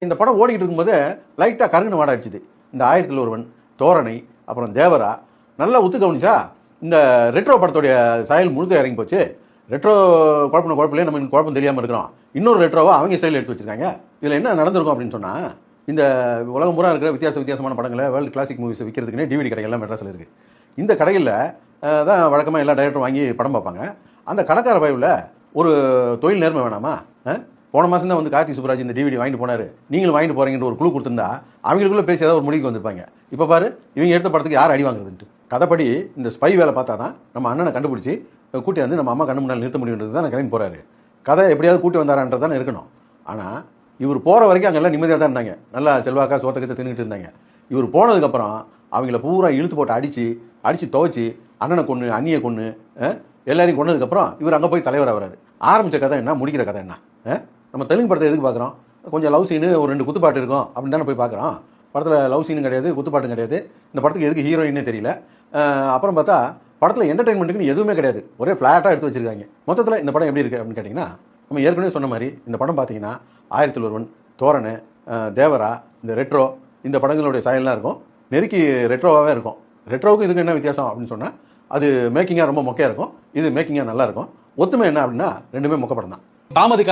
இந்த படம் ஓடிக்கிட்டு இருக்கும்போது லைட்டாக கருங்குன வாடை அடிச்சுது. இந்த 1000ல் ஒருவன், தோரணை, அப்புறம் தேவரா நல்லா ஒத்து கவனிச்சா இந்த ரெட்ரோ படத்துடைய சாயல் முழுக்க இறங்கி போச்சு. ரெட்ரோ குழப்பம் நம்ம குழப்பம் தெரியாமல் இருக்கிறோம். இன்னொரு ரெட்ரோவா அவங்க ஸ்டைல் எடுத்து வச்சிருக்காங்க. இதில் என்ன நடந்திருக்கும் அப்படின்னு சொன்னால், இந்த உலகம் பூரா இருக்கிற வித்தியாசமான படங்களை வேர்ல்டு கிளாசிக் மூவிஸ் விற்கிறதுக்குன்னே டிவிடி கடைகள்லாம் மெட்ராஸில் இருக்குது. இந்த கடைகளில் தான் வழக்கமாக எல்லா டைரக்டரும் வாங்கி படம் பார்ப்பாங்க. அந்த கடைக்கார பயவில் ஒரு தொழில் நேர்மை வேணாமா? போன மாதம் தான் வந்து கார்த்தி சுப்ராஜ் இந்த டிவிடி வாங்கிட்டு போனார், நீங்களும் வாங்கிட்டு போகிறீங்கன்ற ஒரு குழு கொடுத்துருந்தா அவங்களுக்குள்ளே பேசி ஏதாவது ஒரு முடிவுக்கு வந்திருப்பாங்க. இப்போ பாரு, இவங்க எடுத்த படத்துக்கு யார் அடி வாங்குறதுன்ட்டு. கதைப்படி இந்த ஸ்பை வேலை பார்த்தா தான் நம்ம அண்ணனை கண்டுபிடிச்சி கூட்டி வந்து நம்ம அம்மா கண்ணு முன்னால் நிறுத்த முடியுன்றது தான் கிளம்பி போகிறாரு. கதை எப்படியாவது கூட்டி வந்தாரான்றது தானே இருக்கணும். ஆனால் இவர் போகிற வரைக்கும் அங்கெல்லாம் நிம்மதியாக தான் இருந்தாங்க. நல்லா செல்வாக்கா சோத்தக்கத்தை தின்னுட்டு இருந்தாங்க. இவர் போனதுக்கப்புறம் அவங்கள பூரா இழுத்து போட்டு அடித்து துவைச்சி அண்ணனை கொன்று அண்ணியை கொன்று எல்லாரையும் கொண்டதுக்கப்புறம் இவர் அங்கே போய் தலைவராக வராரு. ஆரம்பித்த கதை என்ன, முடிக்கிற கதை என்ன? நம்ம தெலுங்கு படத்தை எதுக்கு பார்க்குறோம்? கொஞ்சம் லவ் சீனு, ஒரு 2 குத்துப்பாட்டு இருக்கும் அப்படின்னு தானே போய் பார்க்குறோம். படத்தில் லவ் சீனும் கிடையாது, குத்துப்பாட்டும் கிடையாது. இந்த படத்துக்கு எதுக்கு ஹீரோயினே தெரியல. அப்புறம் பார்த்தா படத்தில் என்டர்டைன்மெண்ட்டுக்குன்னு எதுவுமே கிடையாது. ஒரே ஃப்ளாட்டாக எடுத்து வச்சிருக்காங்க. மொத்தத்தில் இந்த படம் எப்படி இருக்குது அப்படின்னு கேட்டிங்கன்னா, நம்ம ஏற்கனவே சொன்ன மாதிரி இந்த படம் பார்த்தீங்கன்னா 1000ல் ஒருவன், தோரணை, தேவரா, இந்த ரெட்ரோ, இந்த படங்களுடைய சாயல்லாம் இருக்கும். நெருக்கி ரெட்ரோவாகவே இருக்கும். ரெட்ரோவுக்கு இதுக்கு என்ன வித்தியாசம் அப்படின்னு சொன்னால், அது மேக்கிங்காக ரொம்ப மொக்கையாக இருக்கும், இது மேக்கிங்காக நல்லா இருக்கும். ஒத்துமை என்ன அப்படின்னா ரெண்டுமே மொக்க படம் தான். தாமதிக்காதீங்க.